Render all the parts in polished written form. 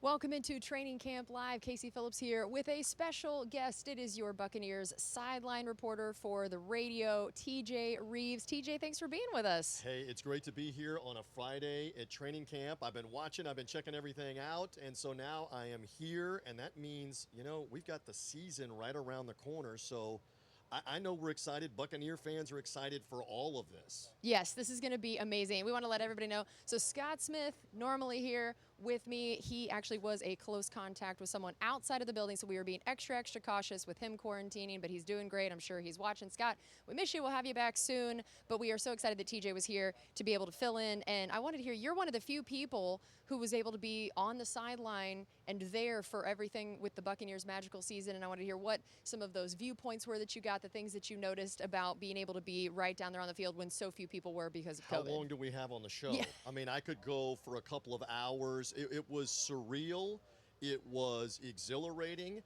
Welcome into Training Camp Live. Casey Phillips here with a special guest. It is your Buccaneers sideline reporter for the radio, TJ Rives. TJ, thanks for being with us. Hey, it's great to be here on a Friday at training camp. I've been watching, I've been checking everything out, and so now I am here, and that means, we've got the season right around the corner, so I know we're excited. Buccaneer fans are excited for all of this. Yes, this is going to be amazing. We want to let everybody know. So Scott Smith, normally here with me, he actually was a close contact with someone outside of the building, so we were being extra cautious with him quarantining, but he's doing great. I'm sure he's watching. Scott, we miss you. We'll have you back soon, but we are so excited that TJ was here to be able to fill in, and I wanted to hear, you're one of the few people who was able to be on the sideline and there for everything with the Buccaneers' magical season, and I wanted to hear what some of those viewpoints were that you got, the things that you noticed about being able to be right down there on the field when so few people were because of COVID. How long do we have on the show? Yeah. I mean, I could go for a couple of hours. It was surreal. It was exhilarating.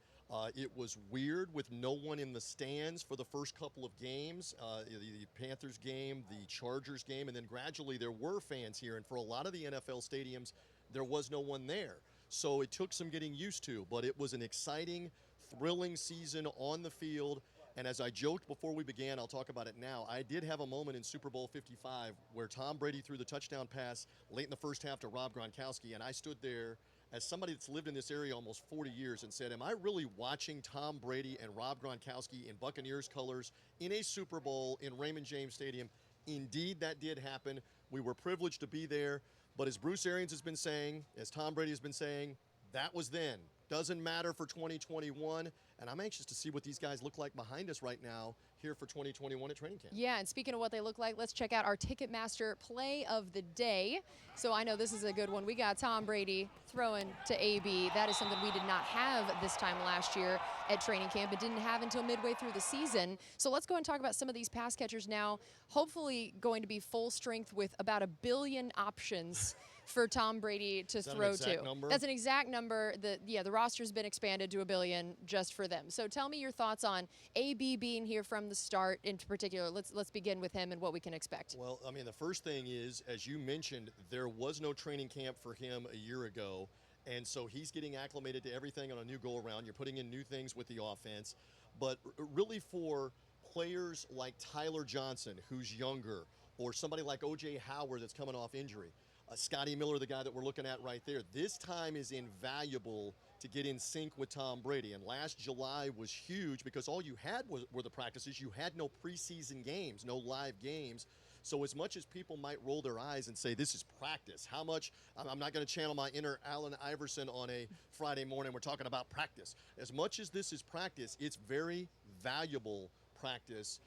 It was weird with no one in the stands for the first couple of games, the Panthers game, the Chargers game, and then gradually there were fans here. And for a lot of the NFL stadiums, there was no one there. So it took some getting used to, but it was an exciting, thrilling season on the field. And as I joked before we began, I'll talk about it now. I did have a moment in Super Bowl 55 where Tom Brady threw the touchdown pass late in the first half to Rob Gronkowski, and I stood there as somebody that's lived in this area almost 40 years and said, am I really watching Tom Brady and Rob Gronkowski in Buccaneers colors in a Super Bowl in Raymond James Stadium? Indeed, that did happen. We were privileged to be there. But as Bruce Arians has been saying, as Tom Brady has been saying, that was then. Doesn't matter for 2021, and I'm anxious to see what these guys look like behind us right now here for 2021 at training camp. Yeah, and speaking of what they look like, let's check out our Ticketmaster play of the day. So I know this is a good one. We got Tom Brady throwing to AB. That is something we did not have this time last year at training camp. It didn't have until midway through the season. So let's go and talk about some of these pass catchers now. Hopefully going to be full strength with about 1 billion options for Tom Brady to throw to. Number? That's an exact number. The roster's been expanded to 1 billion just for them. So tell me your thoughts on AB being here from the start in particular. Let's begin with him and what we can expect. Well, I mean, the first thing is, as you mentioned, there was no training camp for him a year ago. And so he's getting acclimated to everything on a new go-around. You're putting in new things with the offense. But really for players like Tyler Johnson, who's younger, or somebody like O.J. Howard that's coming off injury, Scotty Miller, the guy that we're looking at right there, this time is invaluable to get in sync with Tom Brady. And last July was huge because all you had were the practices. You had no preseason games, no live games. So as much as people might roll their eyes and say, this is practice, how much, I'm not going to channel my inner Allen Iverson on a Friday morning, we're talking about practice. As much as this is practice, it's very valuable practice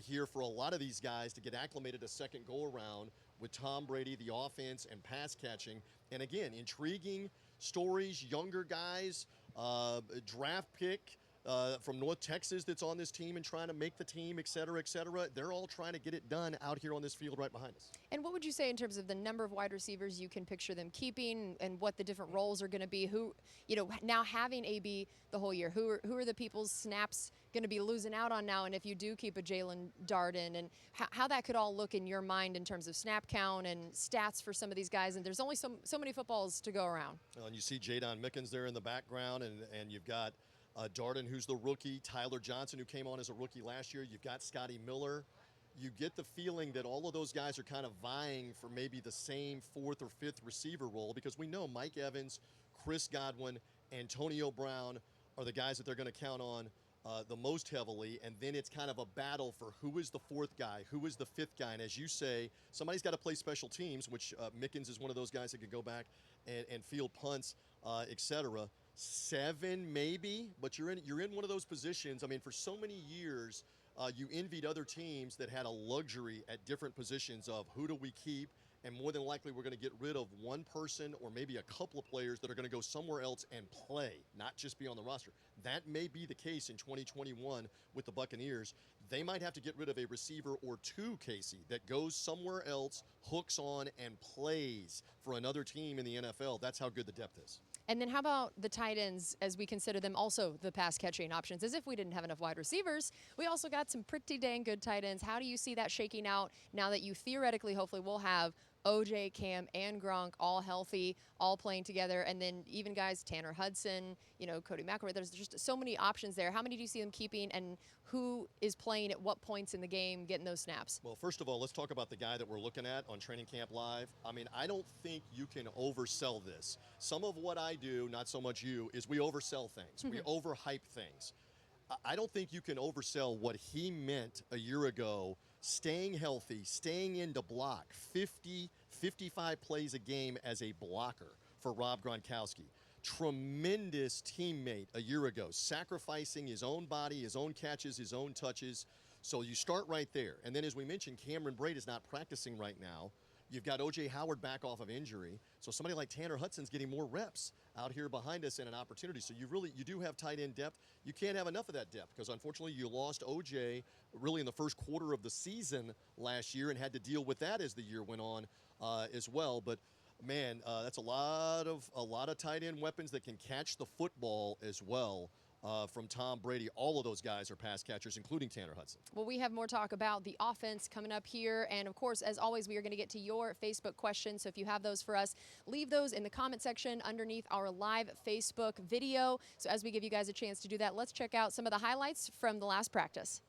here for a lot of these guys to get acclimated a second go-around with Tom Brady, the offense, and pass catching. And again, intriguing stories, younger guys, draft pick from North Texas that's on this team and trying to make the team, et cetera, et cetera. They're all trying to get it done out here on this field right behind us. And what would you say in terms of the number of wide receivers you can picture them keeping and what the different roles are going to be? Who, now having AB the whole year, who are the people's snaps going to be losing out on now? And if you do keep a Jalen Darden, and how that could all look in your mind in terms of snap count and stats for some of these guys. And there's only so many footballs to go around. And you see Jadon Mickens there in the background, and you've got Darden, who's the rookie, Tyler Johnson, who came on as a rookie last year. You've got Scotty Miller. You get the feeling that all of those guys are kind of vying for maybe the same fourth or fifth receiver role, because we know Mike Evans, Chris Godwin, Antonio Brown are the guys that they're going to count on the most heavily, and then it's kind of a battle for who is the fourth guy, who is the fifth guy, and as you say, somebody's got to play special teams, which Mickens is one of those guys that could go back and field punts, etc. 7 maybe, but you're in one of those positions. I mean, for so many years, you envied other teams that had a luxury at different positions of who do we keep, and more than likely we're going to get rid of one person or maybe a couple of players that are going to go somewhere else and play, not just be on the roster. That may be the case in 2021 with the Buccaneers. They might have to get rid of a receiver or two, Casey, that goes somewhere else, hooks on, and plays for another team in the NFL. That's how good the depth is. And then how about the tight ends, as we consider them also the pass catching options? As if we didn't have enough wide receivers, we also got some pretty dang good tight ends. How do you see that shaking out now that you theoretically, hopefully, will have OJ, Cam, and Gronk all healthy, all playing together, and then even guys Tanner Hudson, Cody McElroy. There's just so many options there. How many do you see them keeping, and who is playing at what points in the game, getting those snaps? Well, first of all, let's talk about the guy that we're looking at on Training Camp Live. I mean, I don't think you can oversell this. Some of what I do, not so much you, is we oversell things. We overhype things. I don't think you can oversell what he meant a year ago, staying healthy, staying in to block 50, 55 plays a game as a blocker for Rob Gronkowski. Tremendous teammate a year ago, sacrificing his own body, his own catches, his own touches. So you start right there. And then as we mentioned, Cameron Brate is not practicing right now. You've got O.J. Howard back off of injury. So somebody like Tanner Hudson's getting more reps out here behind us and an opportunity. So you do have tight end depth. You can't have enough of that depth because unfortunately you lost O.J. really in the first quarter of the season last year and had to deal with that as the year went on as well. But man, that's a lot of tight end weapons that can catch the football as well. From Tom Brady. All of those guys are pass catchers, including Tanner Hudson. Well, we have more talk about the offense coming up here. And, of course, as always, we are going to get to your Facebook questions. So if you have those for us, leave those in the comment section underneath our live Facebook video. So as we give you guys a chance to do that, let's check out some of the highlights from the last practice.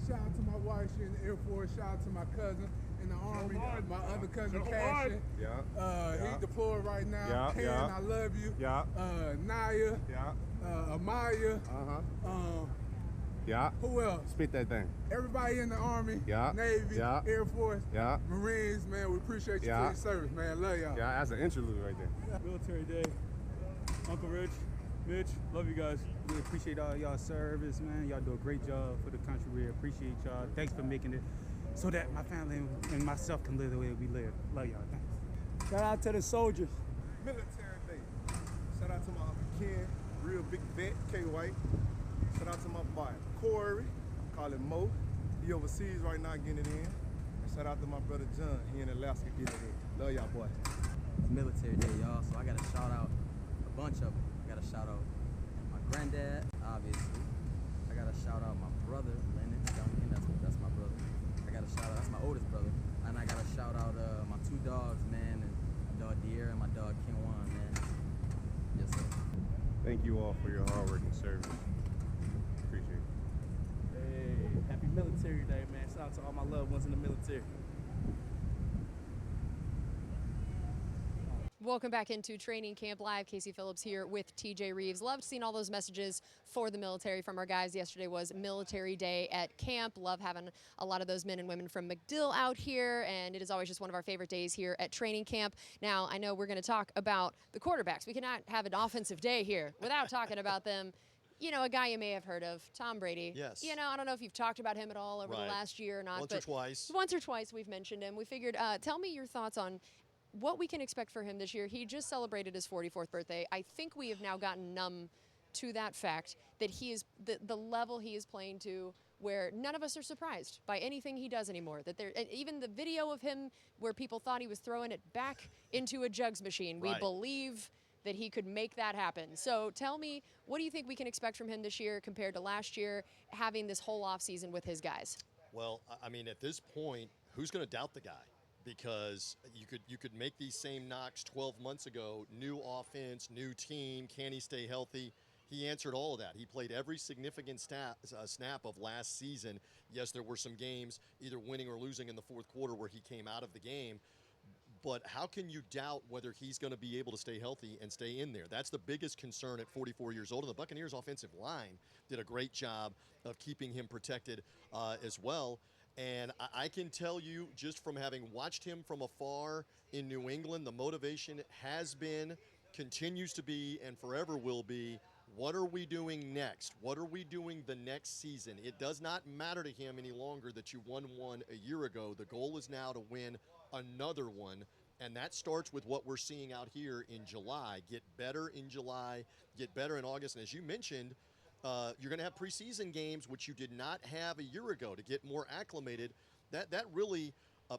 Shout out to my wife, she's in the Air Force. Shout out to my cousin in the Army, my other cousin, Cashin. He's deployed right now. Ken, I love you. Naya. Amaya. Who else? Spit that thing. Everybody in the Army, Navy, Air Force, Marines, man, we appreciate you for your service, man. Love y'all. Yeah, that's an interlude right there. Military Day. Uncle Rich, Mitch, love you guys. We appreciate all y'all service, man. Y'all do a great job for the country. We appreciate y'all. Thanks for making it so that my family and myself can live the way we live. Love y'all. Thanks. Shout out to the soldiers. Military Day. Shout out to my Uncle Ken, real big vet, K White. Shout out to my boy Corey, call him Mo. He overseas right now getting it in. And shout out to my brother John, he in Alaska getting it in. Love y'all, boy. It's Military Day, y'all, so I gotta shout out a bunch of them. I gotta shout out my granddad, obviously. I gotta shout out my brother, Lennon Duncan, that's my brother. I gotta shout out, that's my oldest brother. And I gotta shout out my two dogs, man, and my dog De'Ara and my dog Kenwan, man. Yes, sir. Thank you all for your hard work and service. Appreciate it. Hey, happy Military Day, man. Shout out to all my loved ones in the military. Welcome back into Training Camp Live. Casey Phillips here with TJ Rives. Loved seeing all those messages for the military from our guys. Yesterday was Military Day at camp. Love having a lot of those men and women from MacDill out here, and it is always just one of our favorite days here at training camp. Now, I know we're going to talk about the quarterbacks. We cannot have an offensive day here without talking about them. You know, a guy you may have heard of, Tom Brady. Yes. You know, I don't know if you've talked about him at all over the last year or not. Once or twice. Once or twice we've mentioned him. We figured, tell me your thoughts on what we can expect for him this year. He just celebrated his 44th birthday. I think we have now gotten numb to that fact that he is the level he is playing to, where none of us are surprised by anything he does anymore. That there, and even the video of him where people thought he was throwing it back into a jugs machine, we believe that he could make that happen. So tell me, what do you think we can expect from him this year compared to last year, having this whole offseason with his guys? Well, I mean, at this point, who's going to doubt the guy? Because you could make these same knocks 12 months ago. New offense, new team. Can he stay healthy? He answered all of that. He played every significant snap of last season. Yes, there were some games, either winning or losing in the fourth quarter, where he came out of the game. But how can you doubt whether he's going to be able to stay healthy and stay in there? That's the biggest concern at 44 years old. And the Buccaneers offensive line did a great job of keeping him protected as well. And I can tell you, just from having watched him from afar in New England, the motivation has been, continues to be, and forever will be, what are we doing next? What are we doing the next season? It does not matter to him any longer that you won one a year ago. The goal is now to win another one, and that starts with what we're seeing out here in July. Get better in July, get better in August, and as you mentioned, you're going to have preseason games, which you did not have a year ago, to get more acclimated. That really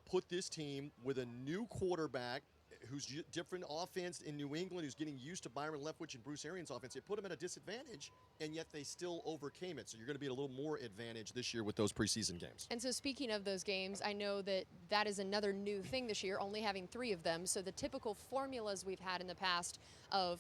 put this team with a new quarterback who's different offense in New England, who's getting used to Byron Leftwich and Bruce Arians' offense. It put them at a disadvantage, and yet they still overcame it. So you're going to be at a little more advantage this year with those preseason games. And so speaking of those games, I know that is another new thing this year, only having 3 of them. So the typical formulas we've had in the past of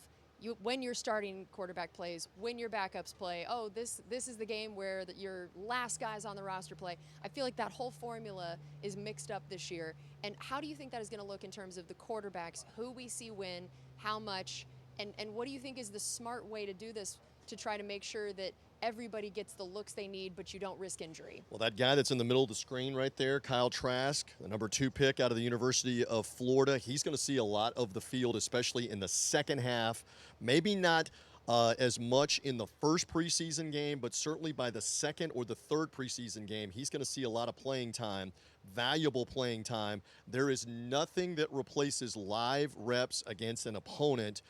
when your starting quarterback plays, when your backups play, oh, this is the game where your last guys on the roster play. I feel like that whole formula is mixed up this year. And how do you think that is going to look in terms of the quarterbacks, who we see win, how much, and what do you think is the smart way to do this to try to make sure that everybody gets the looks they need, but you don't risk injury? Well, that guy that's in the middle of the screen right there, Kyle Trask, the number 2 pick out of the University of Florida, he's going to see a lot of the field, especially in the second half. Maybe not as much in the first preseason game, but certainly by the second or the third preseason game, he's going to see a lot of playing time, valuable playing time. There is nothing that replaces live reps against an opponent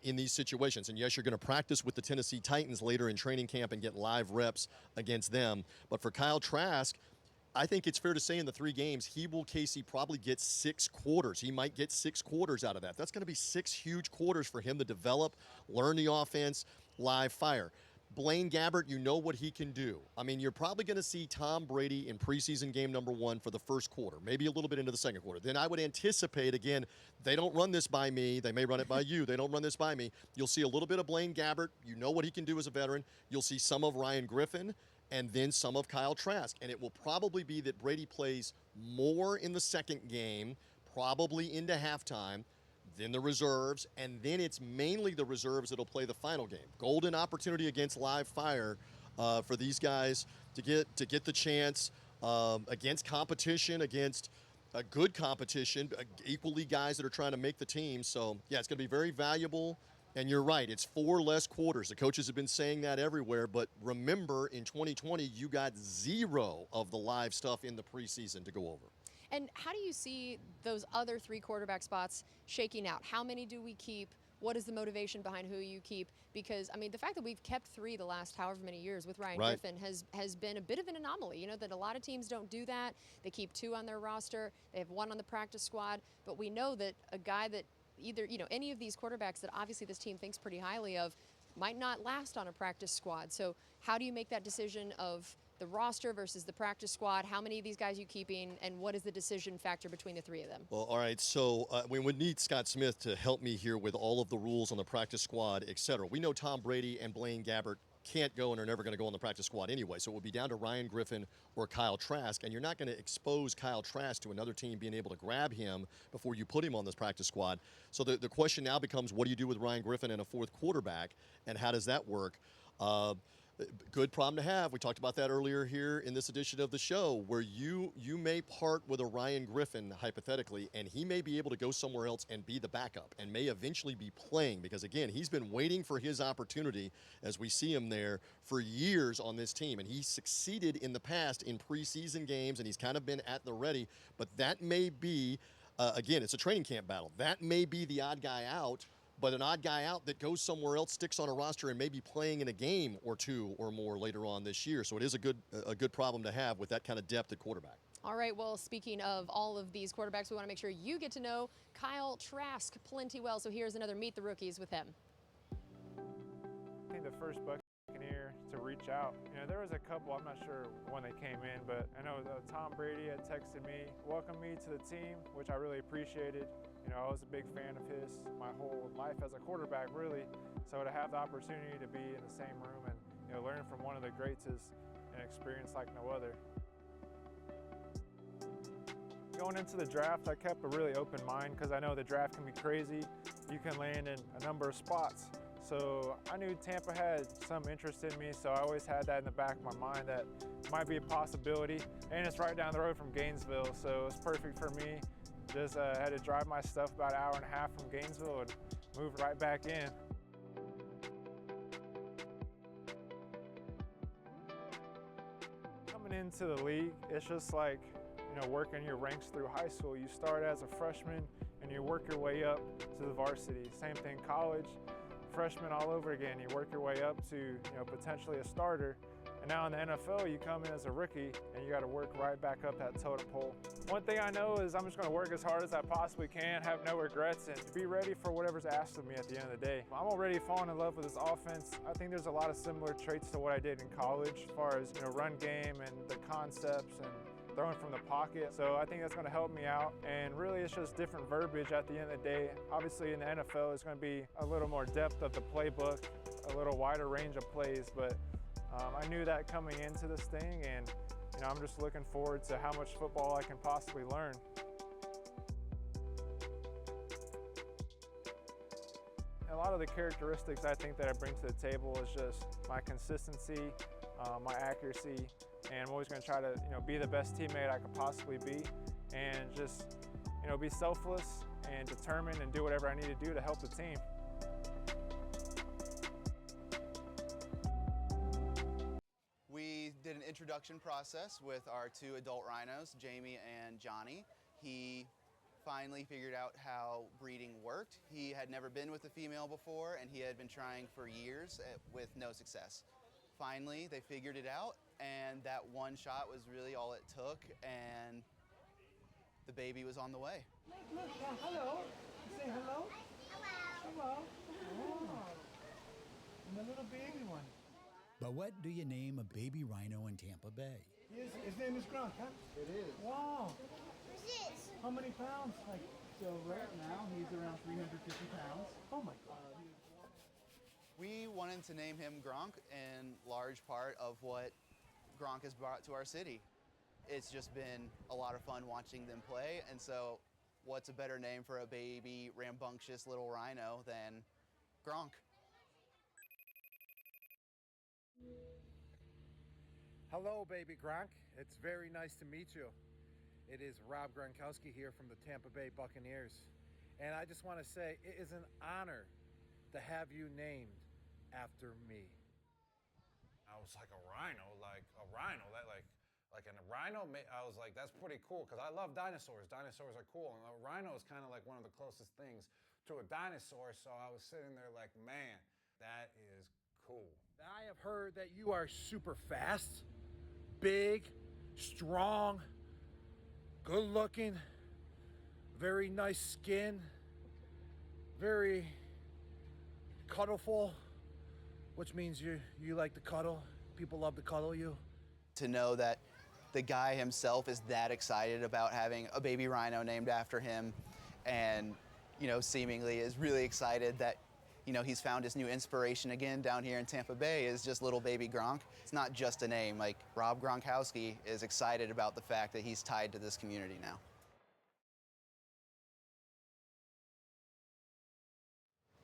in these situations. And yes, you're going to practice with the Tennessee Titans later in training camp and get live reps against them. But for Kyle Trask, I think it's fair to say in the 3 games, Casey probably gets 6 quarters. He might get 6 quarters out of that. That's going to be 6 huge quarters for him to develop, learn the offense, live fire. Blaine Gabbert, you know what he can do. I mean, you're probably going to see Tom Brady in preseason game number 1 for the first quarter, maybe a little bit into the second quarter. Then I would anticipate, again, they don't run this by me. They may run it by you. They don't run this by me. You'll see a little bit of Blaine Gabbert. You know what he can do as a veteran. You'll see some of Ryan Griffin and then some of Kyle Trask. And it will probably be that Brady plays more in the second game, probably into halftime, then the reserves, and then it's mainly the reserves that'll play the final game. Golden opportunity against live fire for these guys to get the chance against competition, against a good competition, equally guys that are trying to make the team. So, yeah, it's going to be very valuable. And you're right, it's 4 less quarters. The coaches have been saying that everywhere, but remember, in 2020, you got 0 of the live stuff in the preseason to go over. And how do you see those other 3 quarterback spots shaking out? How many do we keep? What is the motivation behind who you keep? Because, I mean, the fact that we've kept 3 the last however many years with Ryan Griffin has been a bit of an anomaly. You know, that a lot of teams don't do that. They keep 2 on their roster. They have 1 on the practice squad. But we know that a guy that either, you know, any of these quarterbacks that obviously this team thinks pretty highly of might not last on a practice squad. So how do you make that decision of the roster versus the practice squad? How many of these guys are you keeping, and what is the decision factor between the 3 of them? Well, all right, so we would need Scott Smith to help me here with all of the rules on the practice squad, et cetera. We know Tom Brady and Blaine Gabbert can't go and are never going to go on the practice squad anyway, so it would be down to Ryan Griffin or Kyle Trask, and you're not going to expose Kyle Trask to another team being able to grab him before you put him on this practice squad. So the question now becomes, what do you do with Ryan Griffin and a 4th quarterback, and how does that work? Good problem to have. We talked about that earlier here in this edition of the show, where you may part with a Ryan Griffin, hypothetically, and he may be able to go somewhere else and be the backup and may eventually be playing, because, again, he's been waiting for his opportunity, as we see him there, for years on this team. And he succeeded in the past in preseason games, and he's kind of been at the ready. But that may be, again, it's a training camp battle. That may be the odd guy out, but an odd guy out that goes somewhere else, sticks on a roster, and may be playing in a game or 2 or more later on this year. So it is a good problem to have with that kind of depth at quarterback. All right, well, speaking of all of these quarterbacks, we want to make sure you get to know Kyle Trask plenty well. So here's another Meet the Rookies with him. I think the first Buccaneer to reach out, you know, there was a couple, I'm not sure when they came in, but I know Tom Brady had texted me, welcomed me to the team, which I really appreciated. You know, I was a big fan of his my whole life as a quarterback, really. So to have the opportunity to be in the same room and, you know, learn from one of the greats is an experience like no other. Going into the draft, I kept a really open mind because I know the draft can be crazy. You can land in a number of spots. So I knew Tampa had some interest in me, so I always had that in the back of my mind that it might be a possibility. And it's right down the road from Gainesville, so it's perfect for me. Just had to drive my stuff about an hour and a half from Gainesville and move right back in. Coming into the league, it's just like, you know, working your ranks through high school. You start as a freshman and you work your way up to the varsity. Same thing college, freshman all over again. You work your way up to, you know, potentially a starter. And now in the NFL, you come in as a rookie and you got to work right back up that totem pole. One thing I know is I'm just going to work as hard as I possibly can, have no regrets, and be ready for whatever's asked of me at the end of the day. I'm already falling in love with this offense. I think there's a lot of similar traits to what I did in college as far as, you know, run game and the concepts and throwing from the pocket. So I think that's going to help me out. And really, it's just different verbiage at the end of the day. Obviously, in the NFL, it's going to be a little more depth of the playbook, a little wider range of plays, but I knew that coming into this thing, and you know, I'm just looking forward to how much football I can possibly learn. A lot of the characteristics I think that I bring to the table is just my consistency, my accuracy, and I'm always going to try to, you know, be the best teammate I could possibly be, and just, you know, be selfless and determined and do whatever I need to do to help the team. We did an introduction process with our two adult rhinos, Jamie and Johnny. He finally figured out how breeding worked. He had never been with a female before, and he had been trying for years with no success. Finally, they figured it out, and that one shot was really all it took, and the baby was on the way. Look, hello. Say hello. Hello. Oh. And the little baby one. But what do you name a baby rhino in Tampa Bay? His name is Gronk, huh? It is. Wow. Who's this? How many pounds? Like, so right now he's around 350 pounds. Oh my God. We wanted to name him Gronk in large part of what Gronk has brought to our city. It's just been a lot of fun watching them play, and so what's a better name for a baby, rambunctious little rhino than Gronk? Hello, baby Gronk. It's very nice to meet you. It is Rob Gronkowski here from the Tampa Bay Buccaneers. And I just want to say it is an honor to have you named after me. I was like, a rhino, like a rhino, that like a rhino. I was like, that's pretty cool because I love dinosaurs. Dinosaurs are cool, and a rhino is kind of like one of the closest things to a dinosaur. So I was sitting there like, man, that is cool. I have heard that you are super fast, big, strong, good looking, very nice skin, very cuddleful, which means you like to cuddle. People love to cuddle you. To know that the guy himself is that excited about having a baby rhino named after him, and, you know, seemingly is really excited that, you know, he's found his new inspiration again down here in Tampa Bay is just little baby Gronk. It's not just a name. Like, Rob Gronkowski is excited about the fact that he's tied to this community now.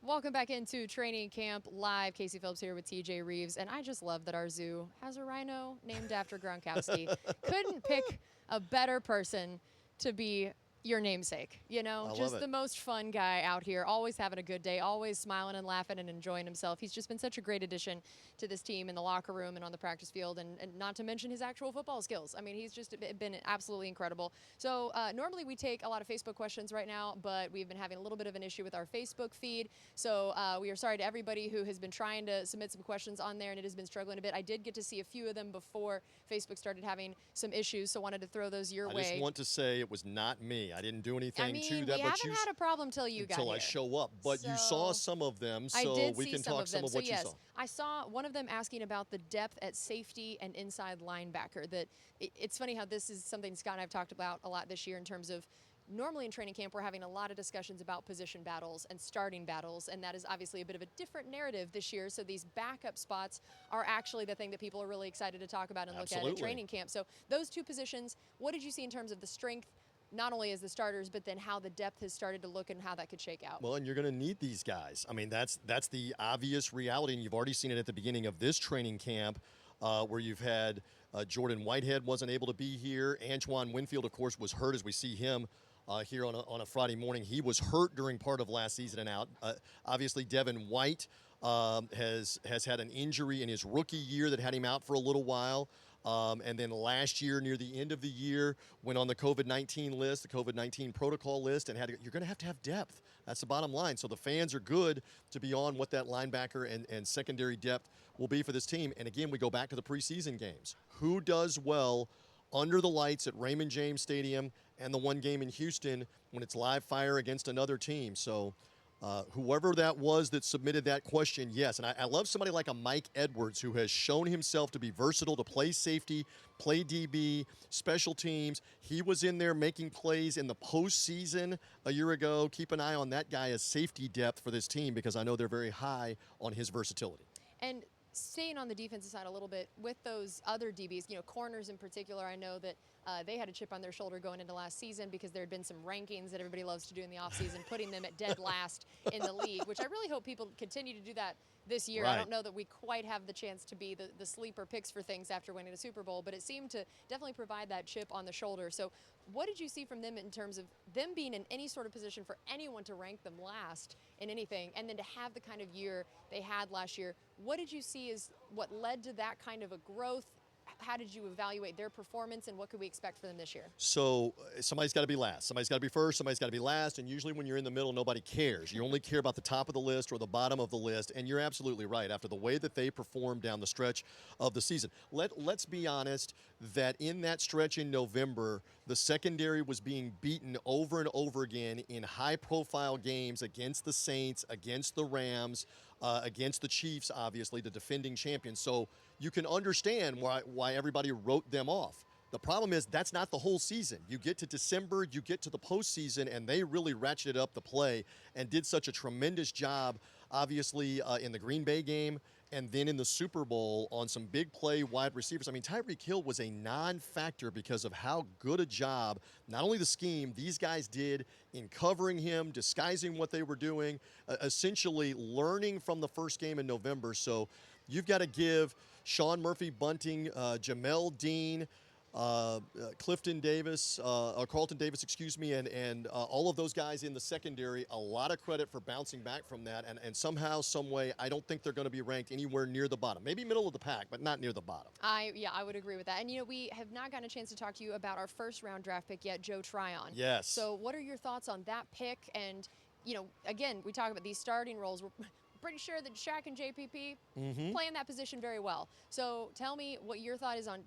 Welcome back into training camp live. Casey Phillips here with TJ Rives, and I just love that our zoo has a rhino named after Gronkowski. Couldn't pick a better person to be your namesake, you know, just the most fun guy out here, always having a good day, always smiling and laughing and enjoying himself. He's just been such a great addition to this team in the locker room and on the practice field, and not to mention his actual football skills. I mean, he's just been absolutely incredible. So normally we take a lot of Facebook questions right now, but we've been having a little bit of an issue with our Facebook feed. So we are sorry to everybody who has been trying to submit some questions on there, and it has been struggling a bit. I did get to see a few of them before Facebook started having some issues, so wanted to throw those your way. I just want to say it was not me. I didn't do anything to that. We haven't had a problem till you got here. Until I show up. But you saw some of them, so we can talk some of what you saw. I saw one of them asking about the depth at safety and inside linebacker. That it's funny how this is something Scott and I've talked about a lot this year in terms of normally in training camp, we're having a lot of discussions about position battles and starting battles, and that is obviously a bit of a different narrative this year. So these backup spots are actually the thing that people are really excited to talk about and look at in training camp. So those two positions, what did you see in terms of the strength, not only as the starters, but then how the depth has started to look and how that could shake out? Well, and you're going to need these guys. I mean, that's the obvious reality, and you've already seen it at the beginning of this training camp, where you've had Jordan Whitehead wasn't able to be here. Antoine Winfield, of course, was hurt, as we see him here on a Friday morning. He was hurt during part of last season and out. Obviously, Devin White has had an injury in his rookie year that had him out for a little while. And then last year, near the end of the year, went on the COVID-19 list, the COVID-19 protocol list, and you're going to have depth. That's the bottom line. So the fans are good to be on what that linebacker and secondary depth will be for this team. And again, we go back to the preseason games. Who does well under the lights at Raymond James Stadium and the one game in Houston when it's live fire against another team? So whoever that was that submitted that question, yes. And I love somebody like a Mike Edwards, who has shown himself to be versatile, to play safety, play DB, special teams. He was in there making plays in the postseason a year ago. Keep an eye on that guy as safety depth for this team, because I know they're very high on his versatility. And staying on the defensive side a little bit with those other DBs, corners in particular, I know that they had a chip on their shoulder going into last season because there had been some rankings that everybody loves to do in the offseason, putting them at dead last in the league, which I really hope people continue to do that this year. Right. I don't know that we quite have the chance to be the sleeper picks for things after winning a Super Bowl, but it seemed to definitely provide that chip on the shoulder. So what did you see from them in terms of them being in any sort of position for anyone to rank them last in anything, and then to have the kind of year they had last year? What did you see as what led to that kind of a growth? How did you evaluate their performance, and what could we expect for them this year? So somebody's got to be last. Somebody's got to be first. Somebody's got to be last. And usually when you're in the middle, nobody cares. You only care about the top of the list or the bottom of the list. And you're absolutely right. After the way that they performed down the stretch of the season, let's be honest that in that stretch in November, the secondary was being beaten over and over again in high-profile games against the Saints, against the Rams, against the Chiefs, obviously, the defending champions. So you can understand why everybody wrote them off. The problem is that's not the whole season. You get to December, you get to the postseason, and they really ratcheted up the play and did such a tremendous job, obviously, in the Green Bay game and then in the Super Bowl on some big play wide receivers. I mean, Tyreek Hill was a non-factor because of how good a job, not only the scheme, these guys did in covering him, disguising what they were doing, essentially learning from the first game in November. So you've got to give Sean Murphy-Bunting, Jamel Dean, Carlton Davis, and all of those guys in the secondary, a lot of credit for bouncing back from that. And somehow, some way, I don't think they're going to be ranked anywhere near the bottom. Maybe middle of the pack, but not near the bottom. I would agree with that. And, we have not gotten a chance to talk to you about our first-round draft pick yet, Joe Tryon. Yes. So what are your thoughts on that pick? And, again, we talk about these starting roles. We're pretty sure that Shaq and JPP play in that position very well. So tell me what your thought is on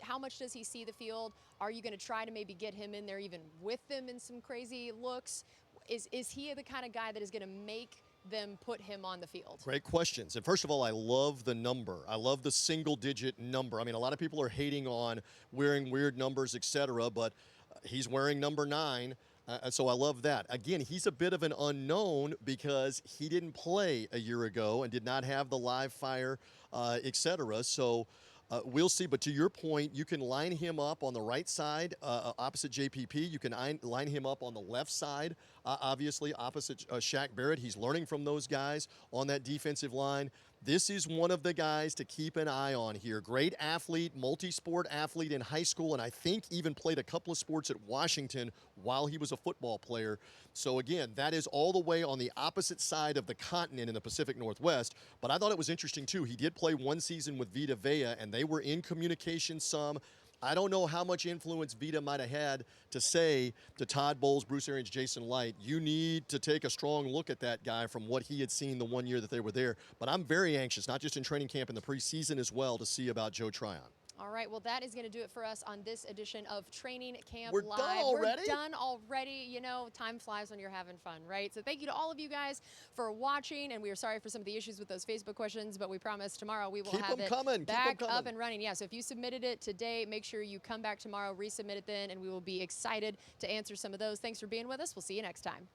how much does he see the field? Are you going to try to maybe get him in there even with them in some crazy looks? Is he the kind of guy that is going to make them put him on the field? Great questions. And first of all, I love the number. I love the single-digit number. I mean, a lot of people are hating on wearing weird numbers, etc., but he's wearing number 9. So I love that. Again, he's a bit of an unknown because he didn't play a year ago and did not have the live fire, etc. So we'll see. But to your point, you can line him up on the right side opposite JPP. You can line him up on the left side, obviously, opposite Shaq Barrett. He's learning from those guys on that defensive line. This is one of the guys to keep an eye on here. Great athlete, multi-sport athlete in high school, and I think even played a couple of sports at Washington while he was a football player. So again, that is all the way on the opposite side of the continent in the Pacific Northwest. But I thought it was interesting, too. He did play one season with Vita Vea, and they were in communication some. I don't know how much influence Vita might have had to say to Todd Bowles, Bruce Arians, Jason Light, you need to take a strong look at that guy from what he had seen the one year that they were there. But I'm very anxious, not just in training camp, in the preseason as well, to see about Joe Tryon. All right, well, that is going to do it for us on this edition of Training Camp We're Live. done already? We're done already. You know, time flies when you're having fun, right? So thank you to all of you guys for watching, and we are sorry for some of the issues with those Facebook questions, but we promise tomorrow we will Keep have 'em it coming. back Keep 'em up coming. and running. Yeah, so if you submitted it today, make sure you come back tomorrow, resubmit it then, and we will be excited to answer some of those. Thanks for being with us. We'll see you next time.